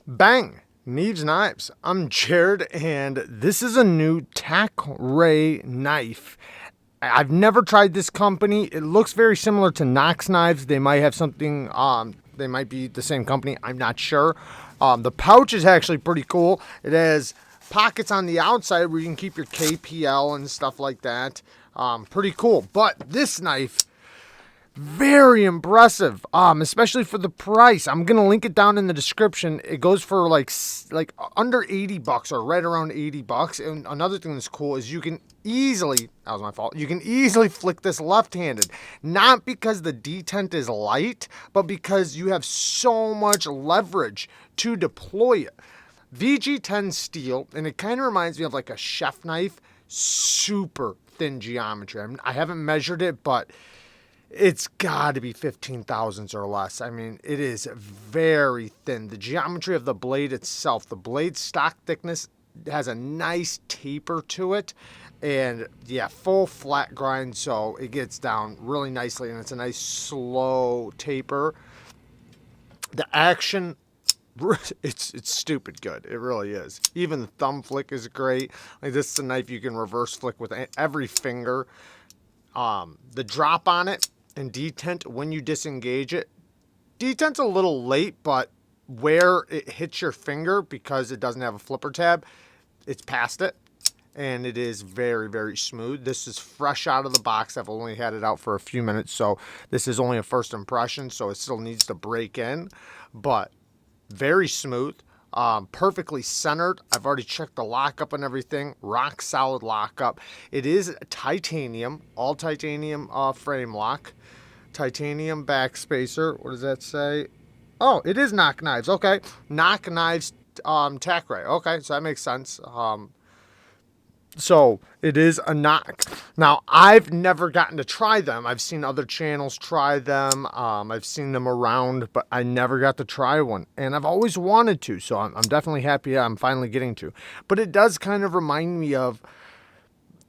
Bang! Neeves Knives. I'm Jared, and this is a new tack ray knife. I've never tried this company. It looks very similar to Knox Knives. They might have something, they might be the same company. I'm not sure. The pouch is actually pretty cool. It has pockets on the outside where you can keep your KPL and stuff like that. Pretty cool. But this knife, very impressive, especially for the price. I'm gonna link it down in the description. It goes for like under $80 or right around $80. And another thing that's cool is you can easily, that was my fault, you can easily flick this left-handed. Not because the detent is light, but because you have so much leverage to deploy it. VG10 steel, and it kind of reminds me of like a chef knife. Super thin geometry. I haven't measured it, but it's got to be 15 thousandths or less. I mean, it is very thin. The geometry of the blade itself, the blade stock thickness has a nice taper to it. And yeah, full flat grind, so it gets down really nicely, and it's a nice slow taper. The action, it's stupid good. It really is. Even the thumb flick is great. Like, this is a knife you can reverse flick with every finger. The drop on it and detent when you disengage it, detent's a little late, but where it hits your finger, because it doesn't have a flipper tab, it's past it, and it is very, very smooth. This is fresh out of the box. I've only had it out for a few minutes, so this is only a first impression, so it still needs to break in, but very smooth. Perfectly centered. I've already checked the lockup and everything. Rock solid lockup. It is titanium, all titanium frame lock. Titanium backspacer. What does that say? Oh, it is Knock Knives. Okay. Knock Knives tack ray. Okay, so that makes sense. So it is a Knock. Now, I've never gotten to try them. I've seen other channels try them. I've seen them around, but I never got to try one. And I've always wanted to, so I'm definitely happy I'm finally getting to. But it does kind of remind me of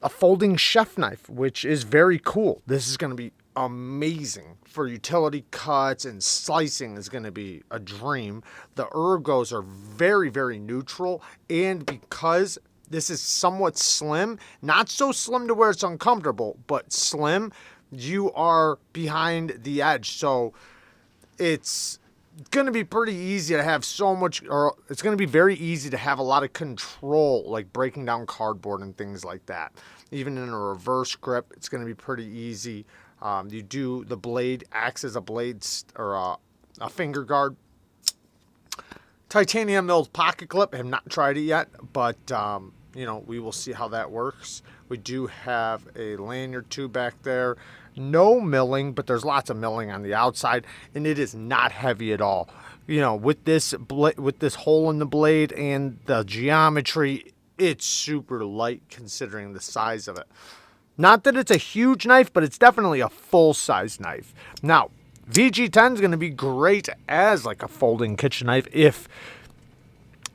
a folding chef knife, which is very cool. This is going to be amazing for utility cuts, and slicing is going to be a dream. The ergos are very, very neutral, and because this is somewhat slim, not so slim to where it's uncomfortable, but slim, you are behind the edge. So it's going to be pretty easy to have so much, or it's going to be very easy to have a lot of control, like breaking down cardboard and things like that. Even in a reverse grip, it's going to be pretty easy. The blade acts as a blade or a finger guard. Titanium milled pocket clip. I have not tried it yet, but you know, we will see how that works. We do have a lanyard tube back there. No milling, but there's lots of milling on the outside, and it is not heavy at all. You know, with this hole in the blade and the geometry, it's super light considering the size of it. Not that it's a huge knife, but it's definitely a full-size knife. Now, VG10 is going to be great as like a folding kitchen knife if,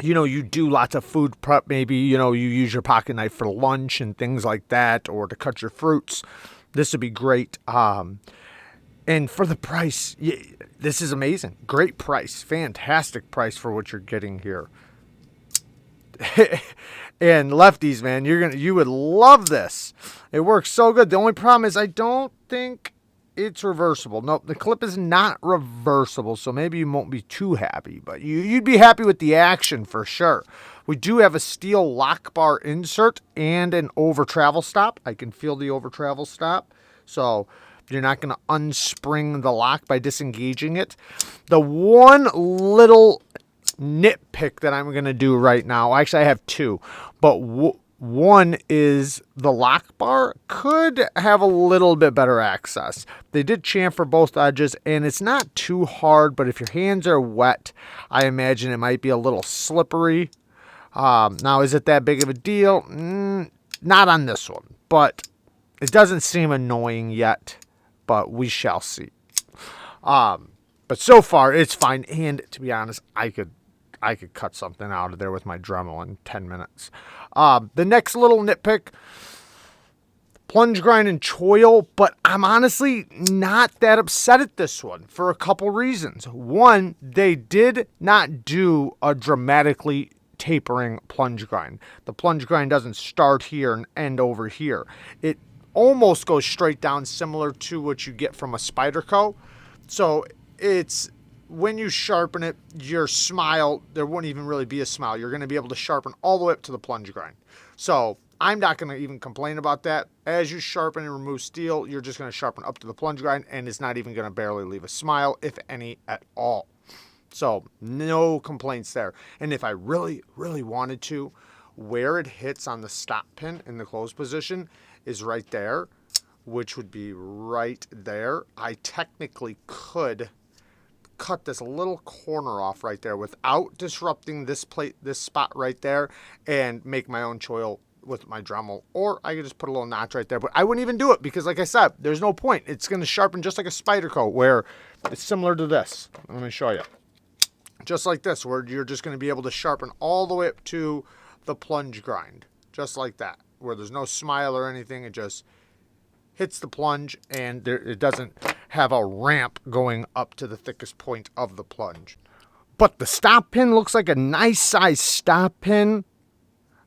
you know, you do lots of food prep. Maybe, you know, you use your pocket knife for lunch and things like that, or to cut your fruits. This would be great. And for the price, this is amazing. Great price. Fantastic price for what you're getting here. And lefties, man, you would love this. It works so good. The only problem is I don't think it's reversible. Nope, the clip is not reversible, so maybe you won't be too happy, but you'd be happy with the action for sure. We do have a steel lock bar insert and an over travel stop. I can feel the over travel stop, so you're not going to unspring the lock by disengaging it. The one little nitpick that I'm going to do right now, actually I have two, but one is the lock bar could have a little bit better access. They did chamfer both edges, and it's not too hard, but if your hands are wet, I imagine it might be a little slippery. Now, is it that big of a deal? Not on this one, but it doesn't seem annoying yet, but we shall see. But so far, it's fine, and to be honest, I could cut something out of there with my Dremel in 10 minutes. The next little nitpick, plunge grind and choil, but I'm honestly not that upset at this one for a couple reasons. One, they did not do a dramatically tapering plunge grind. The plunge grind doesn't start here and end over here. It almost goes straight down, similar to what you get from a Spyderco. So it's, when you sharpen it, your smile, there wouldn't even really be a smile. You're going to be able to sharpen all the way up to the plunge grind. So I'm not going to even complain about that. As you sharpen and remove steel, you're just going to sharpen up to the plunge grind, and it's not even going to barely leave a smile, if any at all. So no complaints there. And if I really, really wanted to, where it hits on the stop pin in the close position is right there, which would be right there. I technically could cut this little corner off right there without disrupting this plate, this spot right there, and make my own choil with my Dremel. Or I could just put a little notch right there, but I wouldn't even do it because, like I said, there's no point. It's going to sharpen just like a Spyderco, where it's similar to this. Let me show you. Just like this, where you're just going to be able to sharpen all the way up to the plunge grind, just like that, where there's no smile or anything. It just hits the plunge, and it doesn't have a ramp going up to the thickest point of the plunge. But the stop pin looks like a nice size stop pin.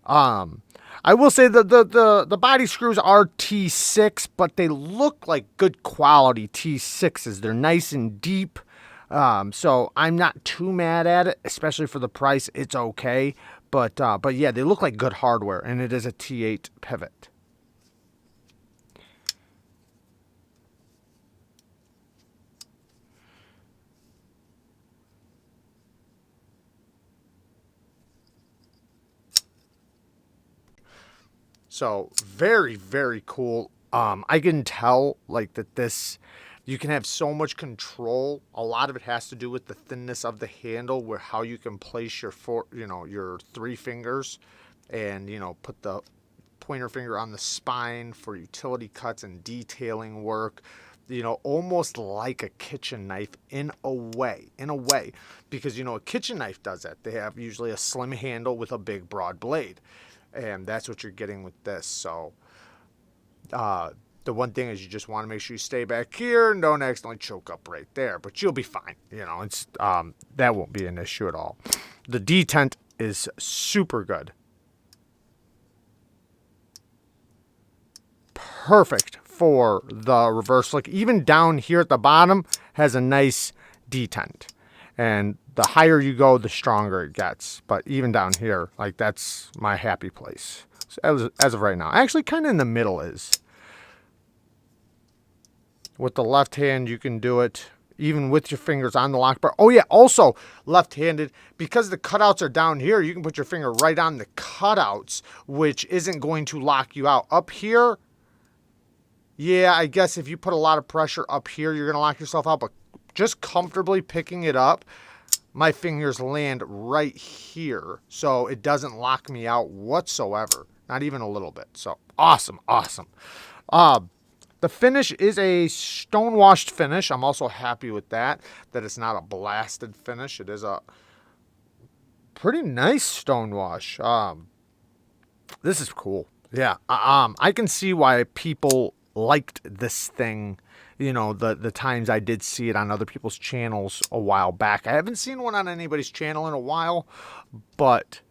I will say that the body screws are T6, but they look like good quality T6s. They're nice and deep. So I'm not too mad at it, especially for the price. It's okay. But yeah, they look like good hardware, and it is a T8 pivot. So very, very cool. I can tell like that this, you can have so much control. A lot of it has to do with the thinness of the handle, where how you can place your your 3 fingers, and put the pointer finger on the spine for utility cuts and detailing work. Almost like a kitchen knife in a way, because a kitchen knife does that. They have usually a slim handle with a big broad blade. And that's what you're getting with this. So the one thing is, you just want to make sure you stay back here and don't accidentally choke up right there. But you'll be fine. It's that won't be an issue at all. The detent is super good. Perfect for the reverse slick. Even down here at the bottom has a nice detent. And the higher you go, the stronger it gets. But even down here, like, that's my happy place. So as of right now. Actually, kind of in the middle is. With the left hand, you can do it even with your fingers on the lock bar. Oh, yeah, also left-handed. Because the cutouts are down here, you can put your finger right on the cutouts, which isn't going to lock you out. Up here, yeah, I guess if you put a lot of pressure up here, you're going to lock yourself out. But just comfortably picking it up, my fingers land right here, so it doesn't lock me out whatsoever, not even a little bit. So awesome. The finish is a stone-washed finish. I'm also happy with that it's not a blasted finish. It is a pretty nice stone wash. This is cool. Yeah, I can see why people liked this thing. The times I did see it on other people's channels a while back. I haven't seen one on anybody's channel in a while, but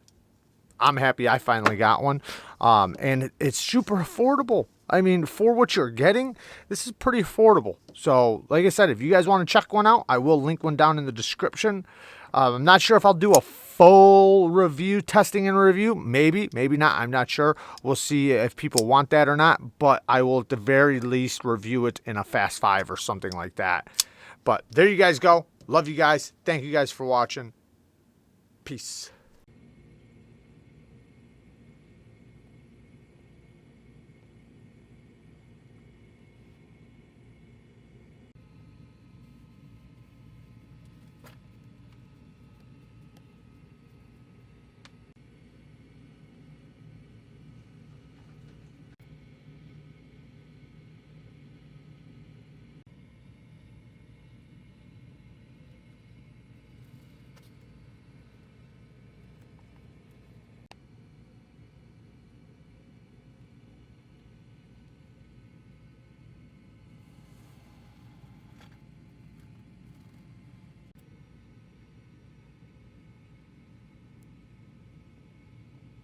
I'm happy I finally got one. And it's super affordable. I mean, for what you're getting, this is pretty affordable. So, like I said, if you guys want to check one out, I will link one down in the description. I'm not sure if I'll do a full review, testing and review. Maybe not. I'm not sure. We'll see if people want that or not. But I will at the very least review it in a Fast 5 or something like that. But there you guys go. Love you guys. Thank you guys for watching. Peace.